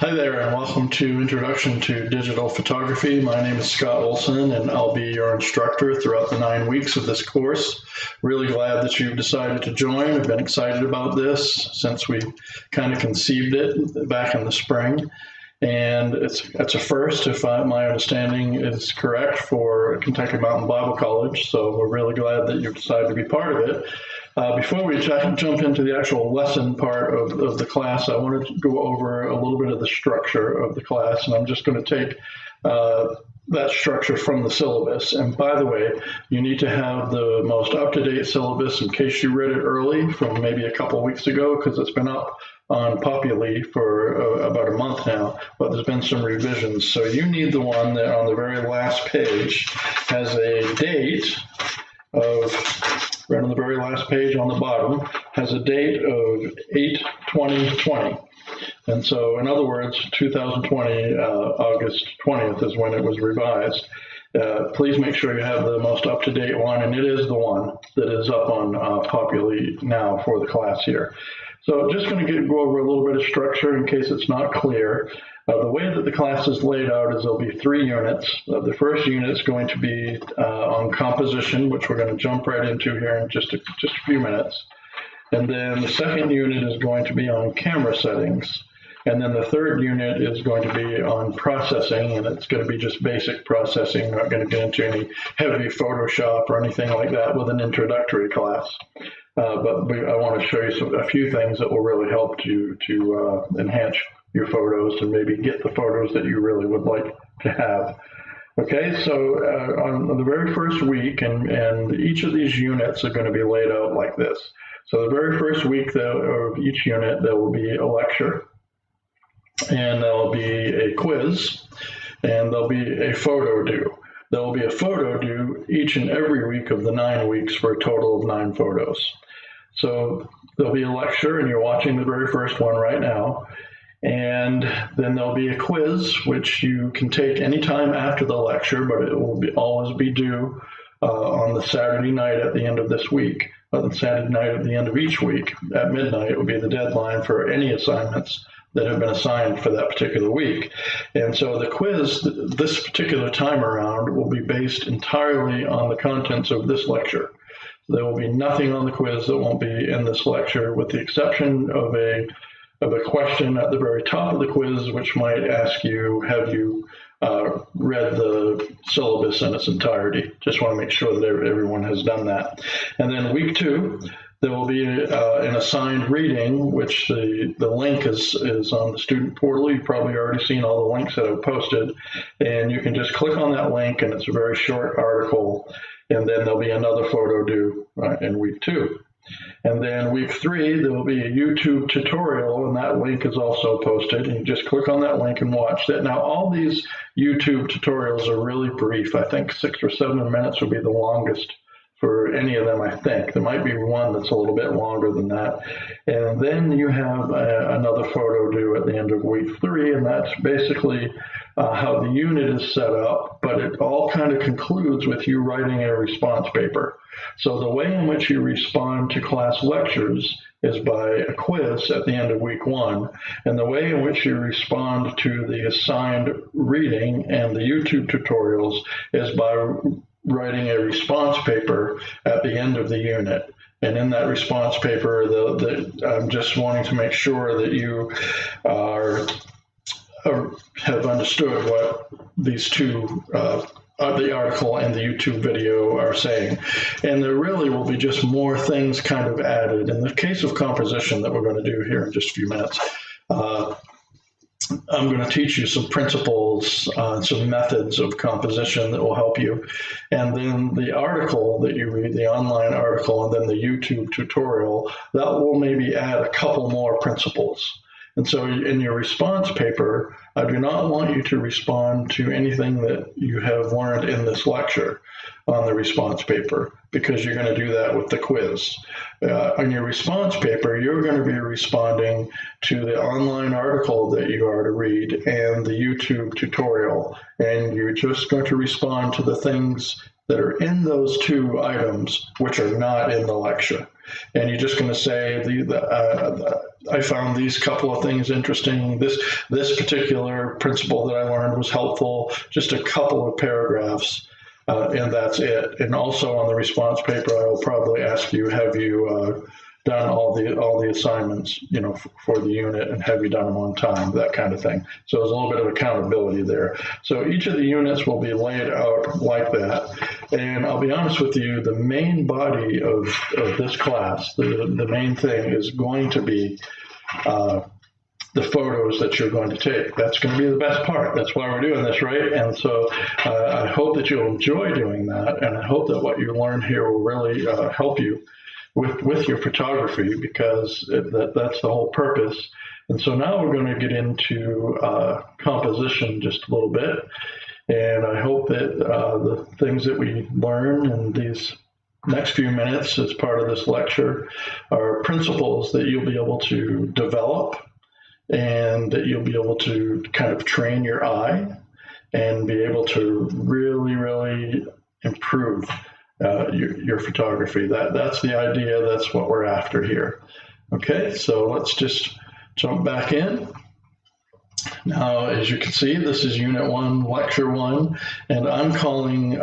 Hi there, and welcome to Introduction to Digital Photography. My name is Scott Olson, and I'll be your instructor throughout the 9 weeks of this course. Really glad that you've decided to join. I've been excited about this since we kind of conceived it back in the spring. And it's a first, if my understanding is correct, for Kentucky Mountain Bible College. So we're really glad that you've decided to be part of it. Before we jump into the actual lesson part of the class, I wanted to go over a little bit of the structure of the class, and I'm just going to take that structure from the syllabus. And by the way, you need to have the most up-to-date syllabus in case you read it early from maybe a couple weeks ago, because it's been up on Populi for about a month now, but there's been some revisions. So you need the one that on the very last page has a date of, right on the very last page on the bottom, has a date of 8/20/20. And so, in other words, 2020, August 20th is when it was revised. Please make sure you have the most up-to-date one, and it is the one that is up on Populi now for the class here. So just going to go over a little bit of structure in case it's not clear. The way that the class is laid out is there'll be 3 units. The first unit is going to be on composition, which we're going to jump right into here in just a few minutes. And then the second unit is going to be on camera settings. And then the third unit is going to be on processing, and it's going to be just basic processing. We're not going to get into any heavy Photoshop or anything like that with an introductory class. But I want to show you a few things that will really help you to enhance your photos and maybe get the photos that you really would like to have. Okay, so on the very first week, and each of these units are going to be laid out like this. So the very first week of each unit, there will be a lecture, and there'll be a quiz, and there'll be a photo due. There will be a photo due each and every week of the 9 weeks for a total of 9 photos. So there'll be a lecture, and you're watching the very first one right now. And then there'll be a quiz, which you can take anytime after the lecture, but it will always be due on the Saturday night at the end of this week. The Saturday night at the end of each week at midnight will be the deadline for any assignments that have been assigned for that particular week. And so the quiz, this particular time around, will be based entirely on the contents of this lecture. There will be nothing on the quiz that won't be in this lecture, with the exception of a question at the very top of the quiz, which might ask you, have you read the syllabus in its entirety? Just want to make sure that everyone has done that. And then week 2, there will be an assigned reading, which the link is on the student portal. You've probably already seen all the links that I've posted, and you can just click on that link, and it's a very short article, and then there'll be another photo due in week 2. And then week 3, there will be a YouTube tutorial, and that link is also posted. And you just click on that link and watch that. Now, all these YouTube tutorials are really brief. I think 6 or 7 minutes would be the longest for any of them, I think. There might be one that's a little bit longer than that. And then you have another photo due at the end of week 3, and that's basically how the unit is set up, but it all kind of concludes with you writing a response paper. So the way in which you respond to class lectures is by a quiz at the end of week 1, and the way in which you respond to the assigned reading and the YouTube tutorials is by writing a response paper at the end of the unit. And in that response paper, I'm just wanting to make sure that you have understood what these two, the article and the YouTube video, are saying. And there really will be just more things kind of added. In the case of composition that we're going to do here in just a few minutes, I'm going to teach you some principles, some methods of composition that will help you. And then the article that you read, the online article, and then the YouTube tutorial, that will maybe add a couple more principles. And so in your response paper, I do not want you to respond to anything that you have learned in this lecture on the response paper, because you're going to do that with the quiz. On your response paper, you're going to be responding to the online article that you are to read and the YouTube tutorial, and you're just going to respond to the things that are in those 2 items which are not in the lecture. And you're just going to say, I found these couple of things interesting. This particular principle that I learned was helpful. Just a couple of paragraphs, and that's it. And also on the response paper, I will probably ask you, have you done all the assignments, for the unit, and have you done them on time, that kind of thing. So there's a little bit of accountability there. So each of the units will be laid out like that. And I'll be honest with you, the main body of this class, the main thing is going to be the photos that you're going to take. That's going to be the best part. That's why we're doing this, right? And so I hope that you'll enjoy doing that, and I hope that what you learn here will really help you with your photography, because that's the whole purpose. And so now we're going to get into composition just a little bit. And I hope that the things that we learn in these next few minutes as part of this lecture are principles that you'll be able to develop, and that you'll be able to kind of train your eye and be able to really, really improve your photography. That's the idea. That's what we're after here. Okay, so let's just jump back in. Now, as you can see, this is Unit 1, Lecture 1, and I'm calling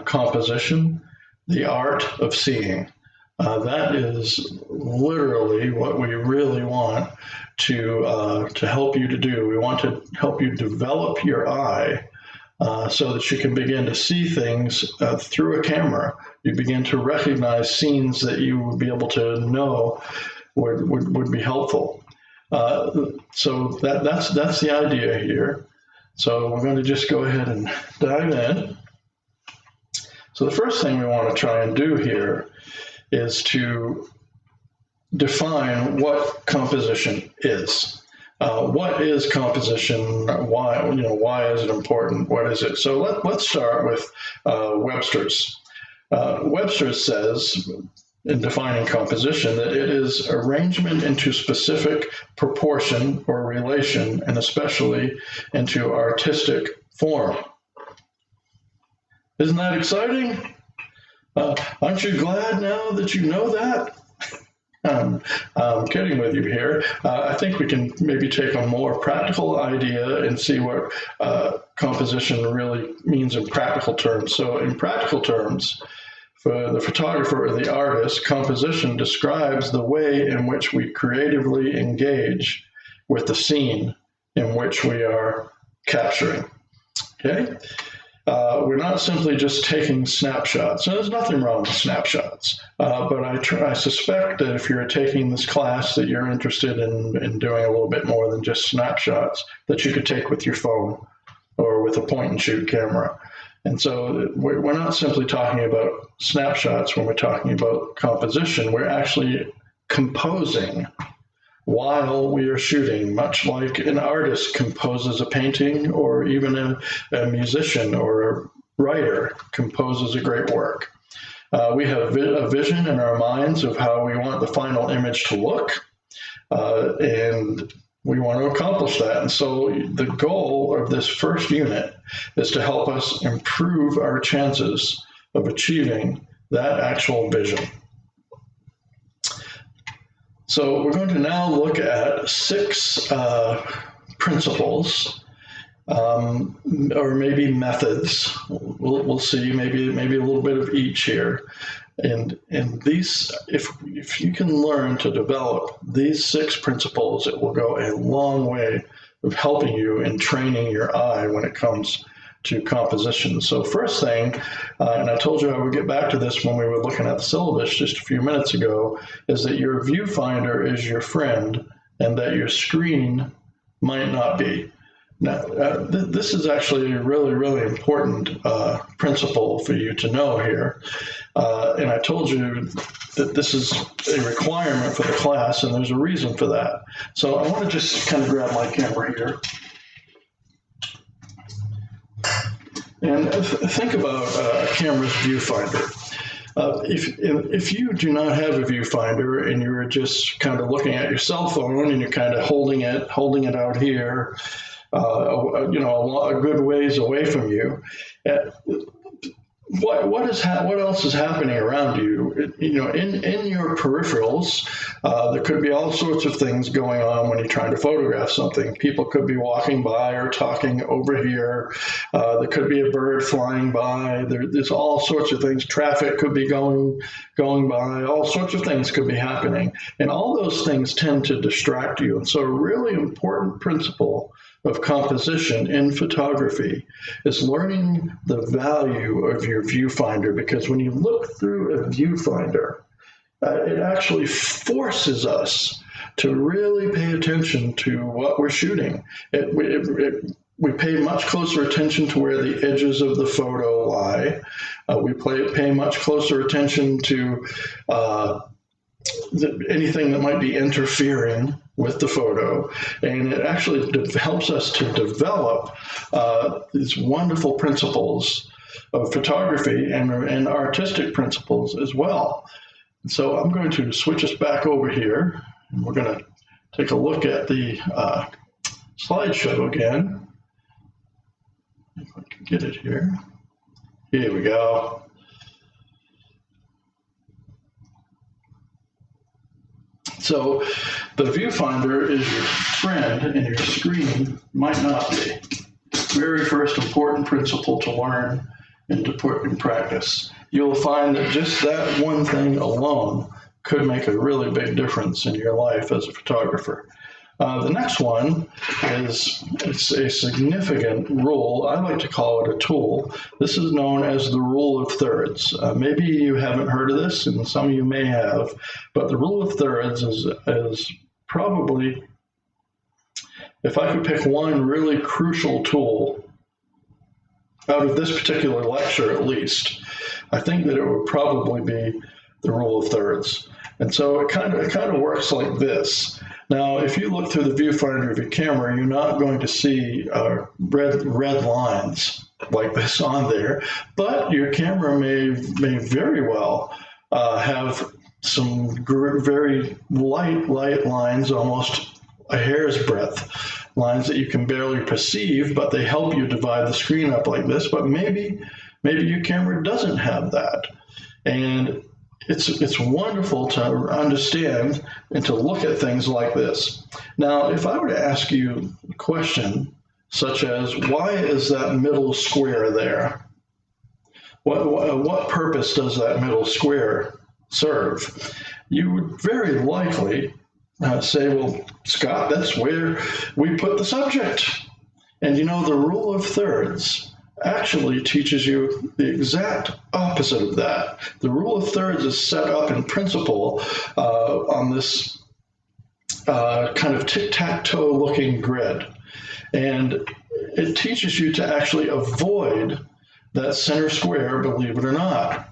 composition the art of seeing. That is literally what we really want to help you to do. We want to help you develop your eye so that you can begin to see things through a camera. You begin to recognize scenes that you would be able to know would be helpful. So that's the idea here. So we're going to just go ahead and dive in. So the first thing we want to try and do here is to define what composition is. What is composition? Why is it important? What is it? So let's start with Webster's. Webster's says, in defining composition, that it is arrangement into specific proportion or relation, and especially into artistic form. Isn't that exciting? Aren't you glad now that you know that? I'm kidding with you here. I think we can maybe take a more practical idea and see what composition really means in practical terms. So in practical terms, for the photographer or the artist, composition describes the way in which we creatively engage with the scene in which we are capturing. Okay? We're not simply just taking snapshots. And there's nothing wrong with snapshots. But I suspect that if you're taking this class, that you're interested in doing a little bit more than just snapshots that you could take with your phone or with a point and shoot camera. And so we're not simply talking about snapshots when we're talking about composition. We're actually composing while we are shooting, much like an artist composes a painting, or even a musician or a writer composes a great work. We have a vision in our minds of how we want the final image to look, and we want to accomplish that. And so the goal of this first unit is to help us improve our chances of achieving that actual vision. So we're going to now look at 6 principles, or maybe methods. We'll see, maybe a little bit of each here. And these, if you can learn to develop these 6 principles, it will go a long way of helping you in training your eye when it comes to composition. So first thing, and I told you I would get back to this when we were looking at the syllabus just a few minutes ago, is that your viewfinder is your friend and that your screen might not be. Now, this is actually a really, really important principle for you to know here. And I told you that this is a requirement for the class, and there's a reason for that. So I want to just kind of grab my camera here. And think about a camera's viewfinder. If you do not have a viewfinder and you're just kind of looking at your cell phone and you're kind of holding it out here, a good ways away from you, what else is happening around you? In your peripherals, there could be all sorts of things going on when you're trying to photograph something. People could be walking by or talking over here. There could be a bird flying by. There's all sorts of things. Traffic could be going by. All sorts of things could be happening, and all those things tend to distract you. And so, a really important principle of composition in photography is learning the value of your viewfinder, because when you look through a viewfinder, it actually forces us to really pay attention to what we're shooting. We pay much closer attention to where the edges of the photo lie. We pay much closer attention to anything that might be interfering with the photo, and it actually helps us to develop these wonderful principles of photography and artistic principles as well. And so I'm going to switch us back over here, and we're going to take a look at the slideshow again. If I can get it here. Here we go. So the viewfinder is your friend and your screen might not be. Very first important principle to learn and to put in practice. You'll find that just that one thing alone could make a really big difference in your life as a photographer. The next one is a significant rule. I like to call it a tool. This is known as the rule of thirds. Maybe you haven't heard of this, and some of you may have, but the rule of thirds is probably, if I could pick one really crucial tool out of this particular lecture at least, I think that it would probably be the rule of thirds. And so it kind of works like this. Now, if you look through the viewfinder of your camera, you're not going to see red lines like this on there, but your camera may very well have some very light lines, almost a hair's breadth lines that you can barely perceive, but they help you divide the screen up like this. But maybe your camera doesn't have that, and it's wonderful to understand and to look at things like this. Now, if I were to ask you a question such as, why is that middle square there? What purpose does that middle square serve? You would very likely say, well, Scott, that's where we put the subject. And you know, the rule of thirds actually teaches you the exact opposite of that. The rule of thirds is set up in principle on this kind of tic-tac-toe looking grid. And it teaches you to actually avoid that center square, believe it or not.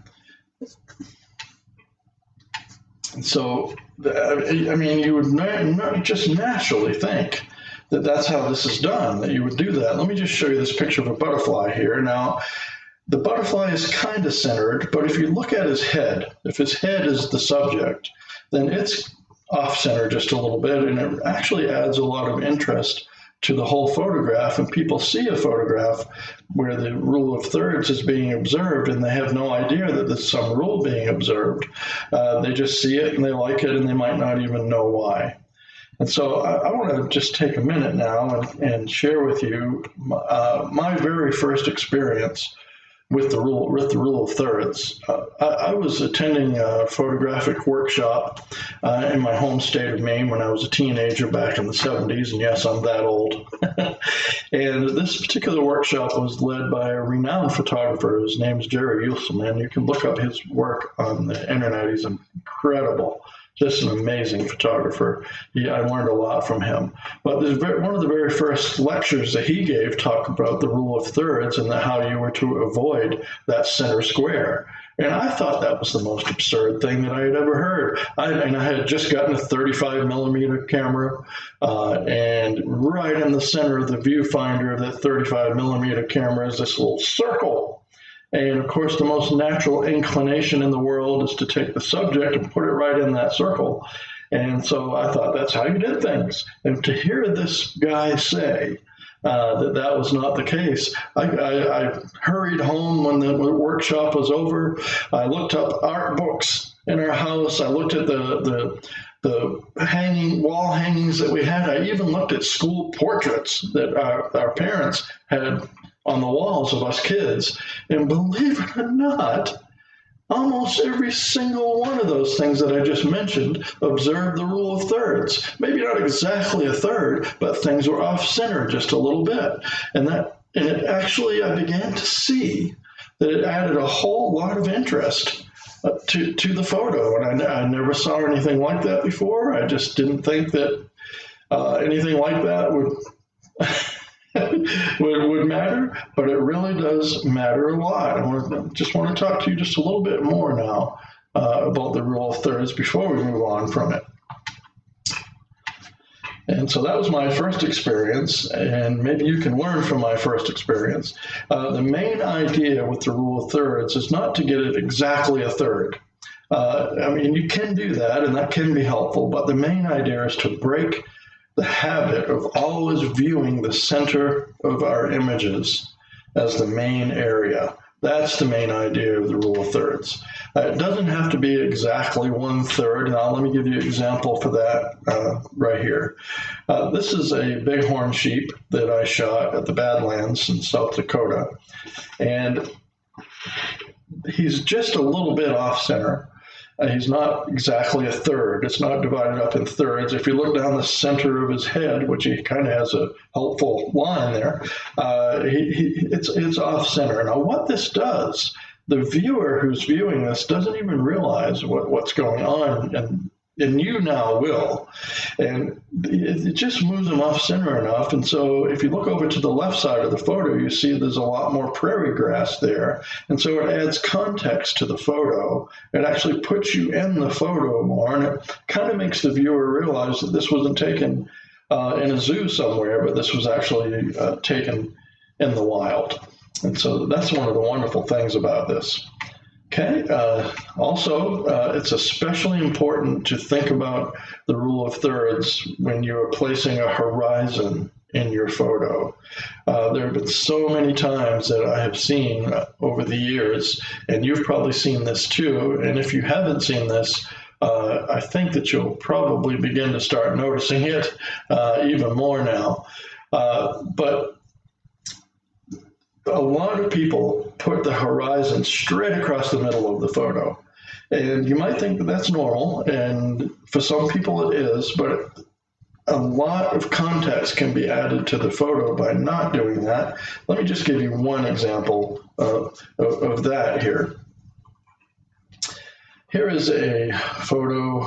And so, I mean, you would not just naturally think that that's how this is done, that you would do that. Let me just show you this picture of a butterfly here. Now, the butterfly is kind of centered, but if you look at his head, if his head is the subject, then it's off-center just a little bit, and it actually adds a lot of interest to the whole photograph. And people see a photograph where the rule of thirds is being observed, and they have no idea that there's some rule being observed. They just see it, and they like it, and they might not even know why. And so I want to just take a minute now and share with you my very first experience with the rule of thirds. I was attending a photographic workshop in my home state of Maine when I was a teenager back in the 70s, and yes, I'm that old. And this particular workshop was led by a renowned photographer. His name is Jerry Uelselman. You can look up his work on the internet. He's incredible. Just an amazing photographer. I learned a lot from him. But one of the very first lectures that he gave talked about the rule of thirds and how you were to avoid that center square. And I thought that was the most absurd thing that I had ever heard. I had just gotten a 35 millimeter camera, and right in the center of the viewfinder of that 35 millimeter camera is this little circle. And of course, the most natural inclination in the world is to take the subject and put it right in that circle. And so I thought that's how you did things. And to hear this guy say that was not the case. I hurried home when the workshop was over. I looked up art books in our house. I looked at the wall hangings that we had. I even looked at school portraits that our parents had on the walls of us kids. And believe it or not, almost every single one of those things that I just mentioned observed the rule of thirds. Maybe not exactly a third, but things were off center just a little bit. And it actually, I began to see that it added a whole lot of interest to the photo. And I never saw anything like that before. I just didn't think that anything like that would would matter, but it really does matter a lot. I just want to talk to you just a little bit more now about the rule of thirds before we move on from it. And so that was my first experience, and maybe you can learn from my first experience. The main idea with the rule of thirds is not to get it exactly a third. I mean, you can do that, and that can be helpful, but the main idea is to break the habit of always viewing the center of our images as the main area. That's the main idea of the rule of thirds. It doesn't have to be exactly 1/3. Now, let me give you an example for that right here. This is a bighorn sheep that I shot at the Badlands in South Dakota. And he's just a little bit off center. He's not exactly a third. It's not divided up in thirds. If you look down the center of his head, which he kind of has a helpful line there, it's off center. Now, what this does, the viewer who's viewing this doesn't even realize what's going on, and you now will. And it just moves them off center enough. And so if you look over to the left side of the photo, you see there's a lot more prairie grass there. And so it adds context to the photo. It actually puts you in the photo more, and it kind of makes the viewer realize that this wasn't taken in a zoo somewhere, but this was actually taken in the wild. And so that's one of the wonderful things about this. Okay, also, it's especially important to think about the rule of thirds when you're placing a horizon in your photo. There have been so many times that I have seen over the years, and you've probably seen this too, and if you haven't seen this, I think that you'll probably begin to start noticing it even more now. But a lot of people put the horizon straight across the middle of the photo. And you might think that that's normal, and for some people it is, but a lot of context can be added to the photo by not doing that. Let me just give you one example of that here. Here is a photo.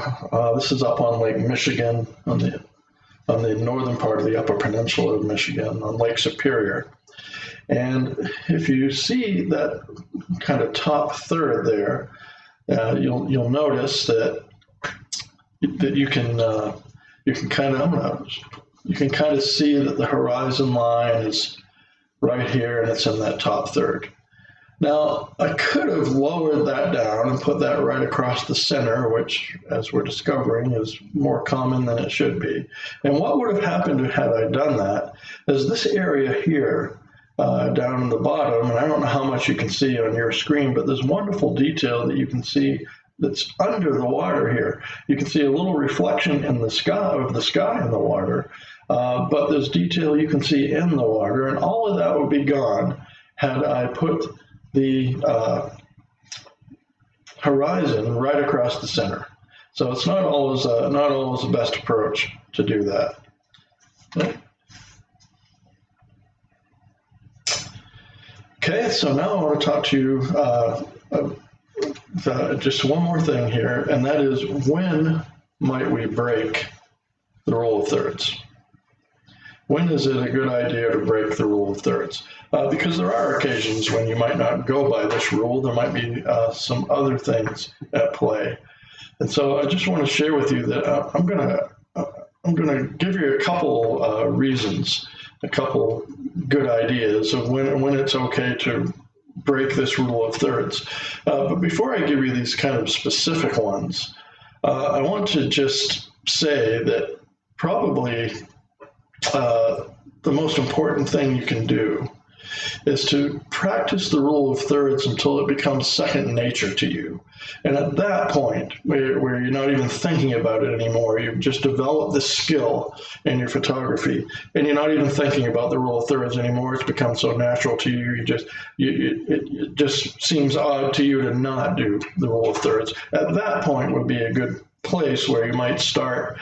This is up on Lake Michigan, on the northern part of the Upper Peninsula of Michigan, on Lake Superior. And if you see that kind of top third there, you'll notice that you can kind of see that the horizon line is right here, and it's in that top third. Now, I could have lowered that down and put that right across the center, which, as we're discovering, is more common than it should be. And what would have happened had I done that is this area here, down in the bottom, and I don't know how much you can see on your screen, but there's wonderful detail that you can see that's under the water here. You can see a little reflection in the sky in the water, but there's detail you can see in the water, and all of that would be gone had I put the horizon right across the center. So it's not always the best approach to do that. Okay, so now I want to talk to you just one more thing here, and that is, when might we break the rule of thirds? When is it a good idea to break the rule of thirds? Because there are occasions when you might not go by this rule. There might be some other things at play. And so I just want to share with you that I'm going to give you a couple reasons, a couple good ideas of when it's okay to break this rule of thirds. But before I give you these kind of specific ones, I want to just say that probably the most important thing you can do is to practice the rule of thirds until it becomes second nature to you. And at that point, where you're not even thinking about it anymore, you've just developed this skill in your photography, and you're not even thinking about the rule of thirds anymore. It's become so natural to you. It just seems odd to you to not do the rule of thirds. At that point would be a good place where you might start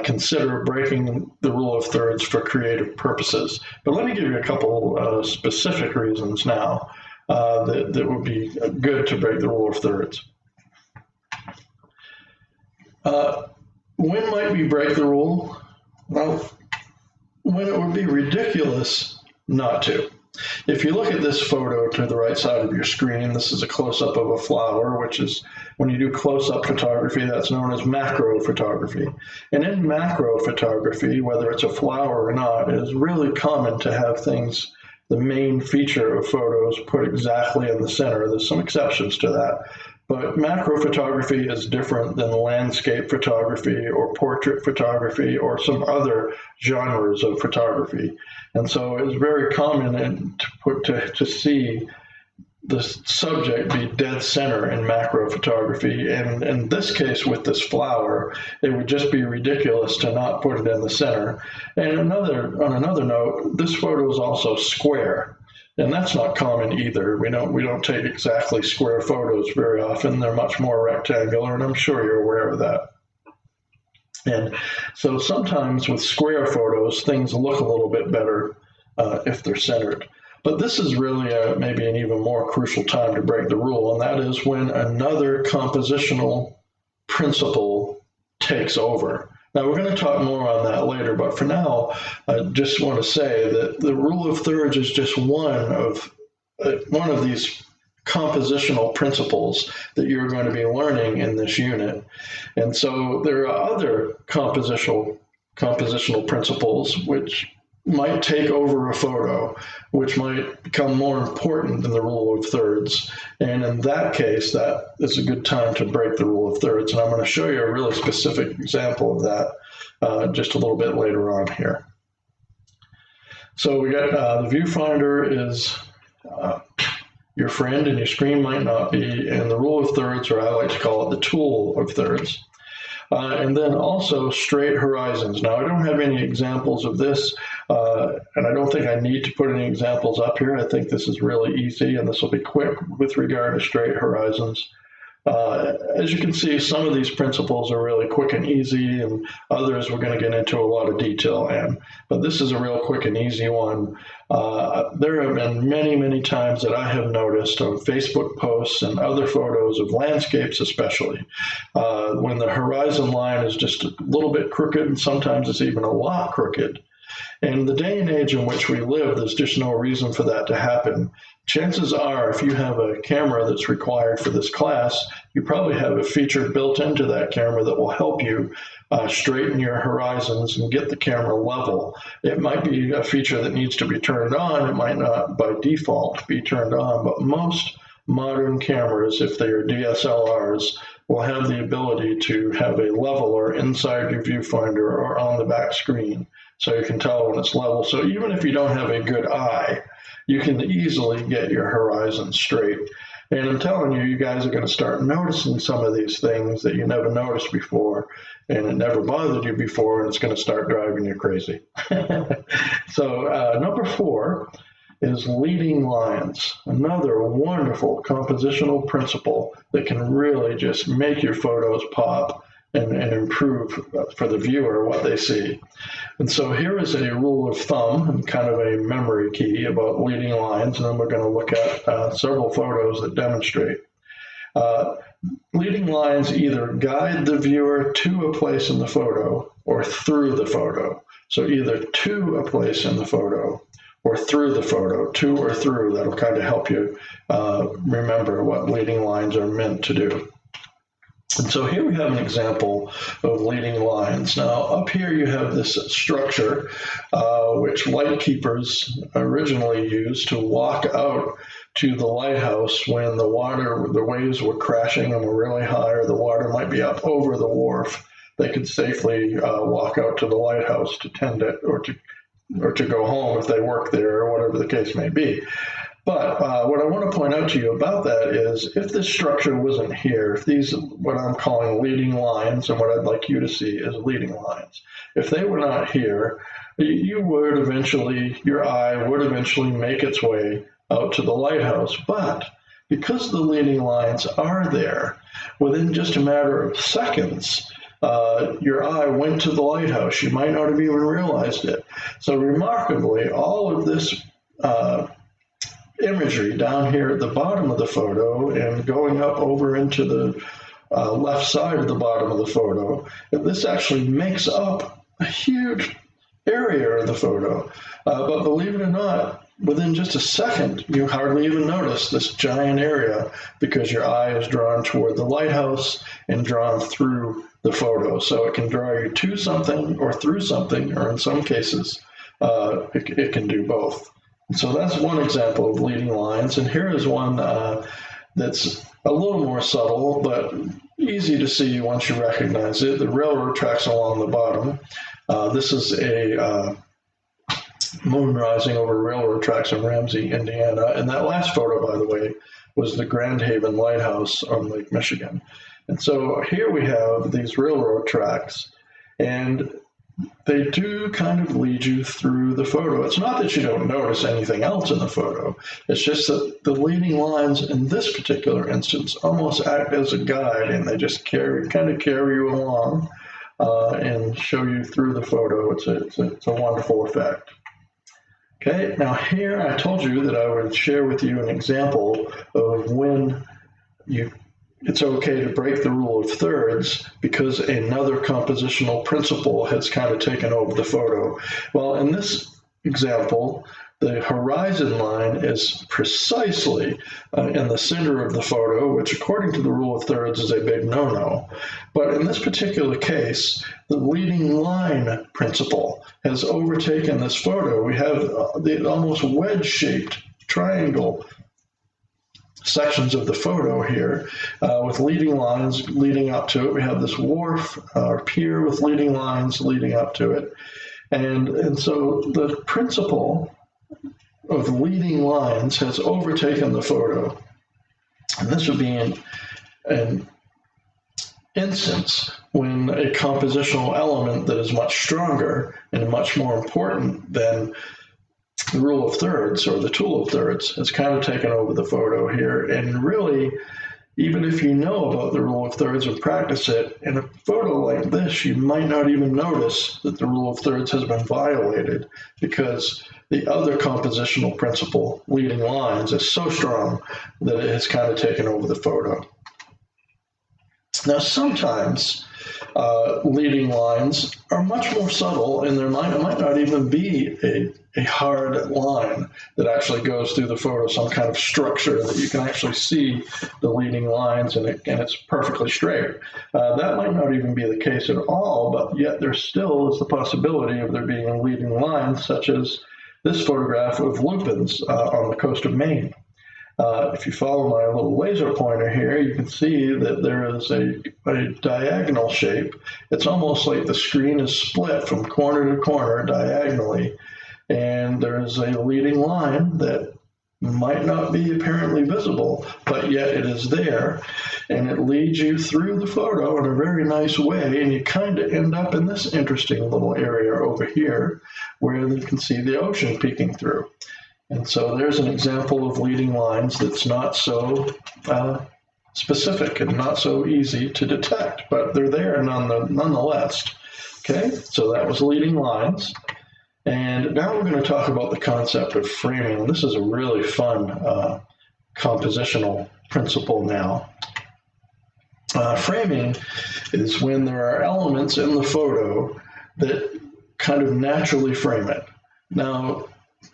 consider breaking the rule of thirds for creative purposes. But let me give you a couple specific reasons now that would be good to break the rule of thirds. When might we break the rule? Well, when it would be ridiculous not to. If you look at this photo to the right side of your screen, this is a close-up of a flower, which is, when you do close-up photography, that's known as macro photography. And in macro photography, whether it's a flower or not, it is really common to have things, the main feature of photos, put exactly in the center. There's some exceptions to that. But macro photography is different than landscape photography or portrait photography or some other genres of photography. And so it's very common to see the subject be dead center in macro photography. And in this case, with this flower, it would just be ridiculous to not put it in the center. And on another note, this photo is also square. And that's not common either. We don't take exactly square photos very often. They're much more rectangular, and I'm sure you're aware of that. And so sometimes with square photos, things look a little bit better if they're centered. But this is really maybe an even more crucial time to break the rule, and that is when another compositional principle takes over. Now, we're going to talk more on that later, but for now, I just want to say that the rule of thirds is just one of these compositional principles that you're going to be learning in this unit. And so there are other compositional principles which might take over a photo, which might become more important than the rule of thirds. And in that case, that is a good time to break the rule of thirds. And I'm going to show you a really specific example of that just a little bit later on here. So we got the viewfinder is your friend, and your screen might not be, and the rule of thirds, or I like to call it the tool of thirds. And then also straight horizons. Now, I don't have any examples of this, and I don't think I need to put any examples up here. I think this is really easy, and this will be quick with regard to straight horizons. As you can see, some of these principles are really quick and easy, and others we're going to get into a lot of detail in. But this is a real quick and easy one. There have been many, many times that I have noticed on Facebook posts and other photos of landscapes especially, when the horizon line is just a little bit crooked, and sometimes it's even a lot crooked. In the day and age in which we live, there's just no reason for that to happen. Chances are, if you have a camera that's required for this class, you probably have a feature built into that camera that will help you straighten your horizons and get the camera level. It might be a feature that needs to be turned on. It might not by default be turned on, but most modern cameras, if they are DSLRs, will have the ability to have a leveler inside your viewfinder or on the back screen, so you can tell when it's level. So even if you don't have a good eye, you can easily get your horizon straight. And I'm telling you, you guys are going to start noticing some of these things that you never noticed before, and it never bothered you before, and it's going to start driving you crazy. So number 4 is leading lines, another wonderful compositional principle that can really just make your photos pop and improve for the viewer what they see. And so here is a rule of thumb and kind of a memory key about leading lines, and then we're going to look at several photos that demonstrate. Leading lines either guide the viewer to a place in the photo or through the photo. So either to a place in the photo or through the photo, to or through. That'll kind of help you remember what leading lines are meant to do. And so here we have an example of leading lines. Now, up here you have this structure, which light keepers originally used to walk out to the lighthouse when the waves were crashing and were really high, or the water might be up over the wharf. They could safely walk out to the lighthouse to tend it, or to or to go home if they work there or whatever the case may be. But what I want to point out to you about that is if this structure wasn't here, if these, what I'm calling leading lines, and what I'd like you to see is leading lines, if they were not here, you would eventually, your eye would eventually make its way out to the lighthouse. But because the leading lines are there, within just a matter of seconds, your eye went to the lighthouse. You might not have even realized it. So remarkably, all of this imagery down here at the bottom of the photo and going up over into the left side of the bottom of the photo, this actually makes up a huge area of the photo. But believe it or not, within just a second, you hardly even notice this giant area because your eye is drawn toward the lighthouse and drawn through the photo. So it can draw you to something or through something, or in some cases, it can do both. So that's one example of leading lines. And here is one that's a little more subtle, but easy to see once you recognize it. The railroad tracks along the bottom. This is a moon rising over railroad tracks in Ramsey, Indiana. And that last photo, by the way, was the Grand Haven Lighthouse on Lake Michigan. And so here we have these railroad tracks, and they do kind of lead you through the photo. It's not that you don't notice anything else in the photo. It's just that the leading lines in this particular instance almost act as a guide, and they just kind of carry you along and show you through the photo. It's a wonderful effect. Okay, now here I told you that I would share with you an example of when it's okay to break the rule of thirds because another compositional principle has kind of taken over the photo. Well, in this example, the horizon line is precisely in the center of the photo, which according to the rule of thirds is a big no-no. But in this particular case, the leading line principle has overtaken this photo. We have the almost wedge-shaped triangle sections of the photo here with leading lines leading up to it. We have this wharf or pier with leading lines leading up to it. And so the principle of leading lines has overtaken the photo. And this would be an instance when a compositional element that is much stronger and much more important than the rule of thirds or the tool of thirds has kind of taken over the photo here. And really, even if you know about the rule of thirds and practice it, in a photo like this, you might not even notice that the rule of thirds has been violated because the other compositional principle, leading lines, is so strong that it has kind of taken over the photo. Now, sometimes leading lines are much more subtle, and there might not even be a hard line that actually goes through the photo, some kind of structure that you can actually see the leading lines and it's perfectly straight. That might not even be the case at all, but yet there still is the possibility of there being leading lines, such as this photograph of lupins on the coast of Maine. If you follow my little laser pointer here, you can see that there is a diagonal shape. It's almost like the screen is split from corner to corner diagonally, and there's a leading line that might not be apparently visible, but yet it is there, and it leads you through the photo in a very nice way, and you kind of end up in this interesting little area over here where you can see the ocean peeking through. And so there's an example of leading lines that's not so specific and not so easy to detect, but they're there nonetheless. Okay, so that was leading lines. And now we're going to talk about the concept of framing. This is a really fun compositional principle now. Framing is when there are elements in the photo that kind of naturally frame it. Now,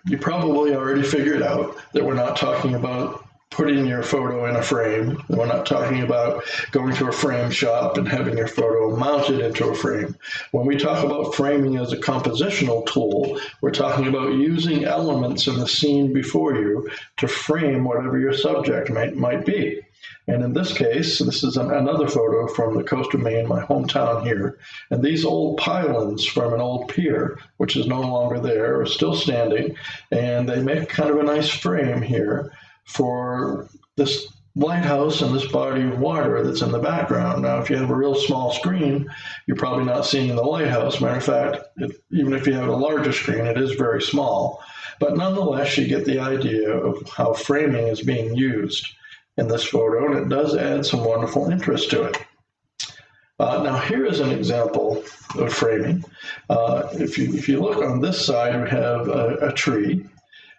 you probably already figured out that we're not talking about putting your photo in a frame. We're not talking about going to a frame shop and having your photo mounted into a frame. When we talk about framing as a compositional tool, we're talking about using elements in the scene before you to frame whatever your subject might be. And in this case, this is another photo from the coast of Maine, my hometown here. And these old pylons from an old pier, which is no longer there, are still standing. And they make kind of a nice frame here for this lighthouse and this body of water that's in the background. Now, if you have a real small screen, you're probably not seeing the lighthouse. Matter of fact, even if you have a larger screen, it is very small. But nonetheless, you get the idea of how framing is being used in this photo, and it does add some wonderful interest to it. Now, here is an example of framing. If you look on this side, we have a tree.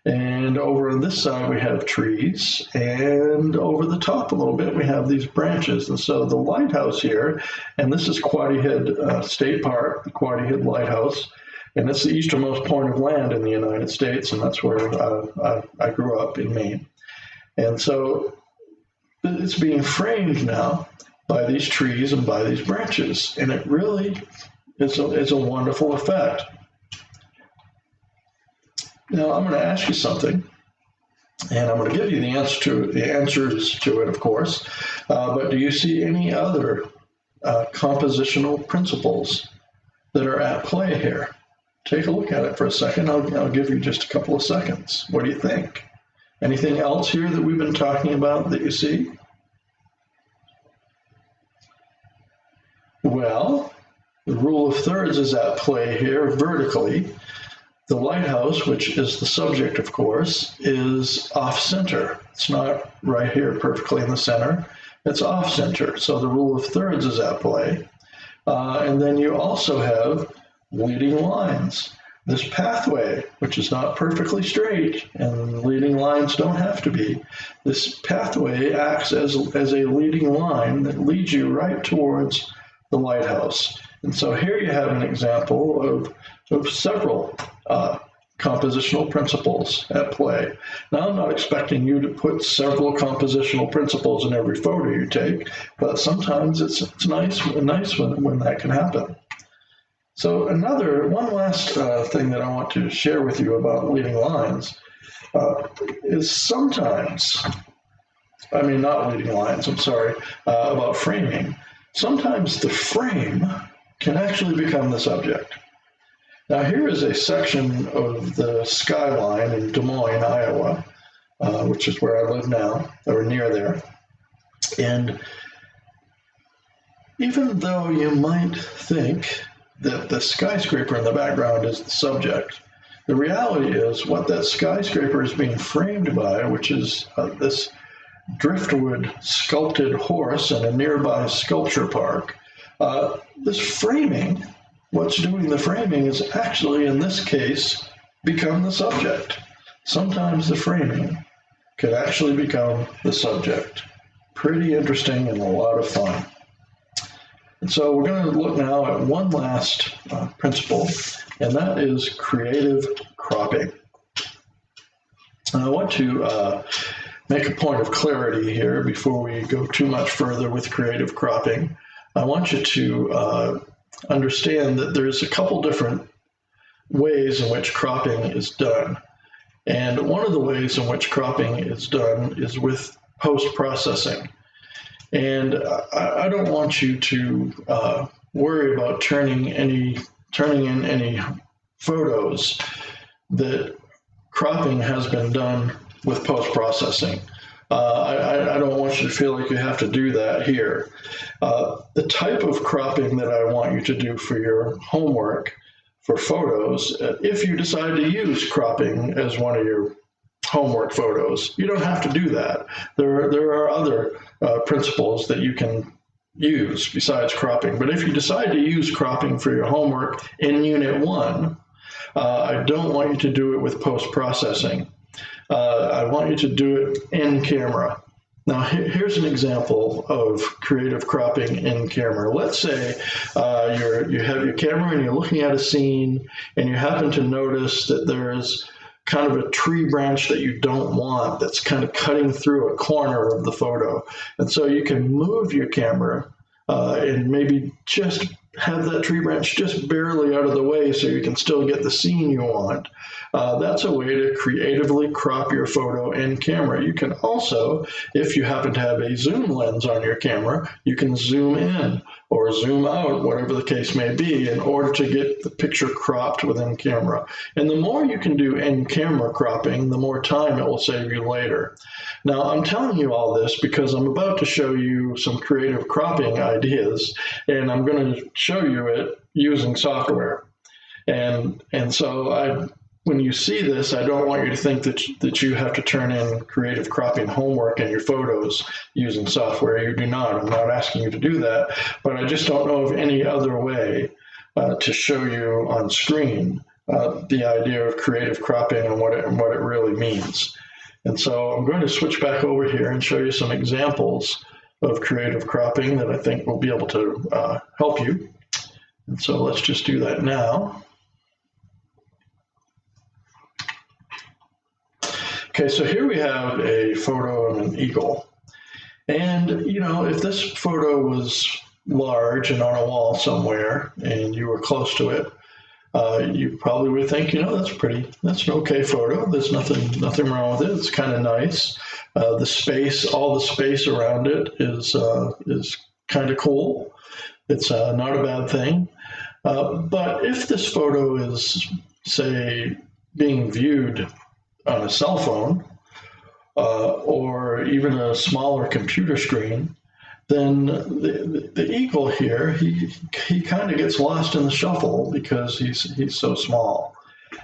And over on this side, we have trees. And over the top a little bit, we have these branches. And so the lighthouse here, and this is Quoddy Head State Park, the Quoddy Head Lighthouse. And it's the easternmost point of land in the United States. And that's where I grew up in Maine. And so it's being framed now by these trees and by these branches. And it really is a wonderful effect. Now, I'm going to ask you something, and I'm going to give you the answers to it, of course. But do you see any other compositional principles that are at play here? Take a look at it for a second. I'll give you just a couple of seconds. What do you think? Anything else here that we've been talking about that you see? Well, the rule of thirds is at play here vertically. The lighthouse, which is the subject, of course, is off-center. It's not right here perfectly in the center. It's off-center. So the rule of thirds is at play. And then you also have leading lines. This pathway, which is not perfectly straight, and leading lines don't have to be, this pathway acts as a leading line that leads you right towards the lighthouse. And so here you have an example of several compositional principles at play. Now, I'm not expecting you to put several compositional principles in every photo you take, but sometimes it's nice when that can happen. So one last thing that I want to share with you about leading lines is sometimes, not leading lines, I'm sorry, about framing. Sometimes the frame can actually become the subject. Now, here is a section of the skyline in Des Moines, Iowa, which is where I live now, or near there. And even though you might think that the skyscraper in the background is the subject, the reality is what that skyscraper is being framed by, which is this driftwood sculpted horse in a nearby sculpture park. This framing, what's doing the framing is actually, in this case, become the subject. Sometimes the framing could actually become the subject. Pretty interesting and a lot of fun. And so we're going to look now at one last principle, and that is creative cropping. And I want to make a point of clarity here before we go too much further with creative cropping. I want you to understand that there's a couple different ways in which cropping is done. And one of the ways in which cropping is done is with post-processing. And I don't want you to worry about turning in any photos that cropping has been done with post-processing. I don't want you to feel like you have to do that here. The type of cropping that I want you to do for your homework for photos, if you decide to use cropping as one of your homework photos, you don't have to do that. There are other principles that you can use besides cropping. But if you decide to use cropping for your homework in Unit 1, I don't want you to do it with post-processing. I want you to do it in camera. Now, here's an example of creative cropping in camera. Let's say you have your camera and you're looking at a scene and you happen to notice that there's kind of a tree branch that you don't want that's kind of cutting through a corner of the photo. And so you can move your camera and maybe just have that tree branch just barely out of the way so you can still get the scene you want. That's a way to creatively crop your photo in camera. You can also, if you happen to have a zoom lens on your camera, you can zoom in or zoom out, whatever the case may be, in order to get the picture cropped within camera. And the more you can do in camera cropping, the more time it will save you later. Now, I'm telling you all this because I'm about to show you some creative cropping ideas, and I'm going to show you it using software. And so when you see this, I don't want you to think that you have to turn in creative cropping homework in your photos using software. You do not. I'm not asking you to do that, but I just don't know of any other way to show you on screen the idea of creative cropping and what it really means. And so I'm going to switch back over here and show you some examples of creative cropping that I think will be able to help you. And so let's just do that now. Okay, so here we have a photo of an eagle. And, you know, if this photo was large and on a wall somewhere and you were close to it, you probably would think, you know, that's an okay photo. There's nothing wrong with it. It's kind of nice. All the space around it is kind of cool. It's not a bad thing. But if this photo is, say, being viewed on a cell phone or even a smaller computer screen, then the eagle here, he kind of gets lost in the shuffle because he's so small.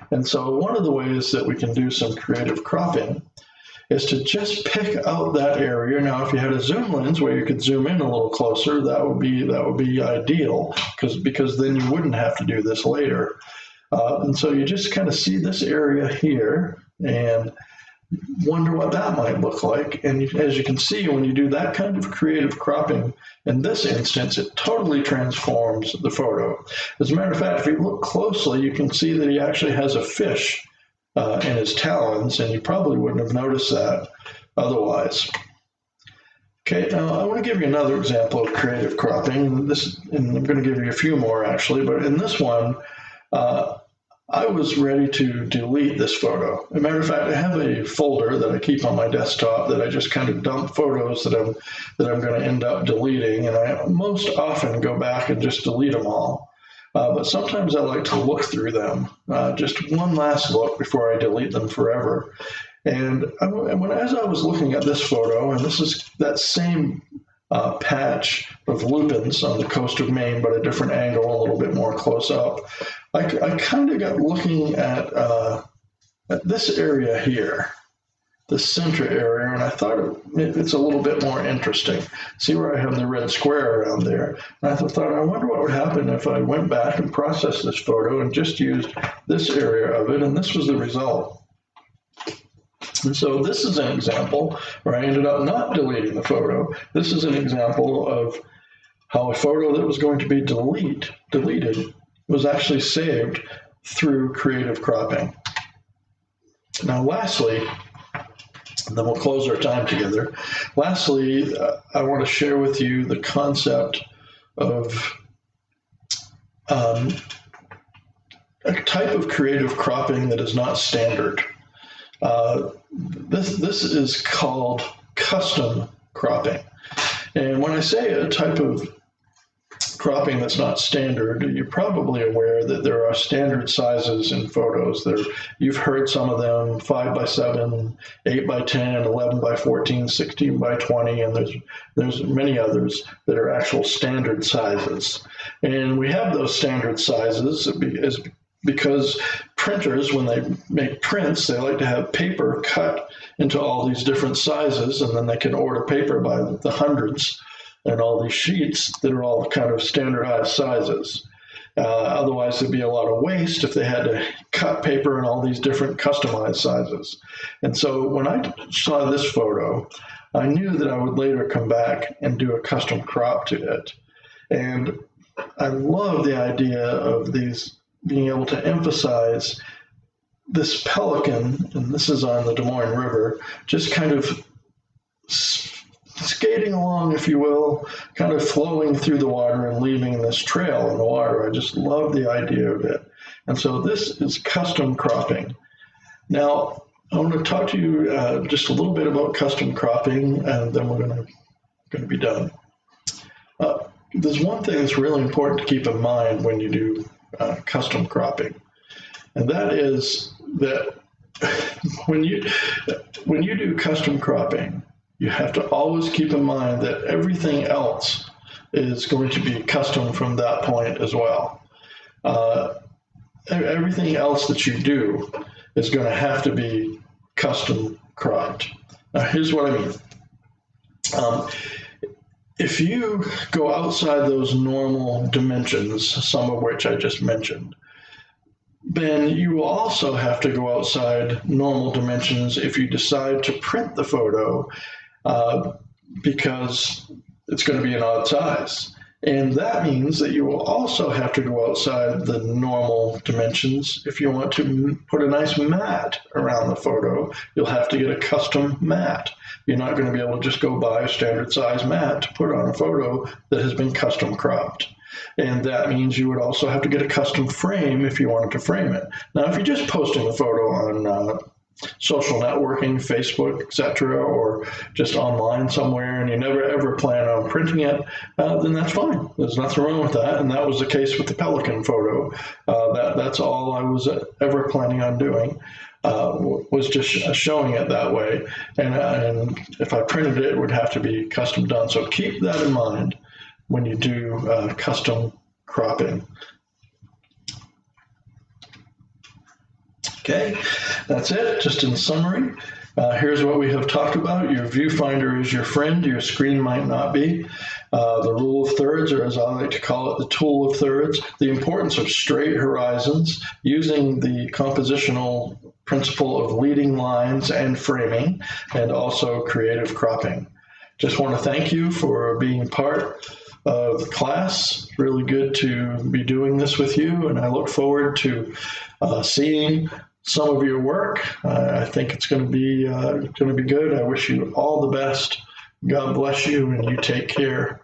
And so one of the ways that we can do some creative cropping is to just pick out that area. Now, if you had a zoom lens where you could zoom in a little closer, that would be ideal because then you wouldn't have to do this later. And so you just kind of see this area here and wonder what that might look like. And as you can see, when you do that kind of creative cropping, in this instance, it totally transforms the photo. As a matter of fact, if you look closely, you can see that he actually has a fish in his talons, and you probably wouldn't have noticed that otherwise. Okay, now I want to give you another example of creative cropping. And I'm going to give you a few more actually, but in this one, I was ready to delete this photo. As a matter of fact, I have a folder that I keep on my desktop that I just kind of dump photos that I'm going to end up deleting, and I most often go back and just delete them all. But sometimes I like to look through them, just one last look before I delete them forever. And as I was looking at this photo, and this is that same patch of lupins on the coast of Maine, but a different angle, a little bit more close up, I kind of got looking at this area here, the center area, and I thought it's a little bit more interesting. See where I have the red square around there? And I thought, I wonder what would happen if I went back and processed this photo and just used this area of it, and this was the result. And so this is an example where I ended up not deleting the photo. This is an example of how a photo that was going to be deleted was actually saved through creative cropping. Now, lastly, then we'll close our time together. Lastly, I want to share with you the concept of a type of creative cropping that is not standard. This is called custom cropping. And when I say a type of cropping that's not standard, you're probably aware that there are standard sizes in photos. You've heard some of them: 5x7, 8x10, 11x14, 16x20, and there's many others that are actual standard sizes. And we have those standard sizes because printers, when they make prints, they like to have paper cut into all these different sizes, and then they can order paper by the hundreds and all these sheets that are all kind of standardized sizes. Otherwise, there'd be a lot of waste if they had to cut paper in all these different customized sizes. And so when I saw this photo, I knew that I would later come back and do a custom crop to it. And I love the idea of these being able to emphasize this pelican, and this is on the Des Moines River, just kind of skating along, if you will, kind of flowing through the water and leaving this trail in the water. I just love the idea of it. And so this is custom cropping. Now, I want to talk to you just a little bit about custom cropping, and then we're going to be done. There's one thing that's really important to keep in mind when you do custom cropping, and that is that when you do custom cropping, you have to always keep in mind that everything else is going to be custom from that point as well. Everything else that you do is going to have to be custom cropped. Now, here's what I mean. If you go outside those normal dimensions, some of which I just mentioned, then you will also have to go outside normal dimensions if you decide to print the photo, because it's going to be an odd size. And that means that you will also have to go outside the normal dimensions. If you want to put a nice mat around the photo, you'll have to get a custom mat. You're not going to be able to just go buy a standard size mat to put on a photo that has been custom cropped. And that means you would also have to get a custom frame if you wanted to frame it. Now, if you're just posting a photo on social networking, Facebook, etc., or just online somewhere, and you never ever plan on printing it, then that's fine. There's nothing wrong with that. And that was the case with the pelican photo. That's all I was ever planning on doing, was just showing it that way. And if I printed it, it would have to be custom done. So keep that in mind when you do custom cropping. Okay, that's it, just in summary. Here's what we have talked about. Your viewfinder is your friend, your screen might not be. The rule of thirds, or as I like to call it, the tool of thirds. The importance of straight horizons, using the compositional principle of leading lines and framing, and also creative cropping. Just want to thank you for being part of the class. Really good to be doing this with you, and I look forward to seeing some of your work. I think it's going to be good. I wish you all the best. God bless you, and you take care.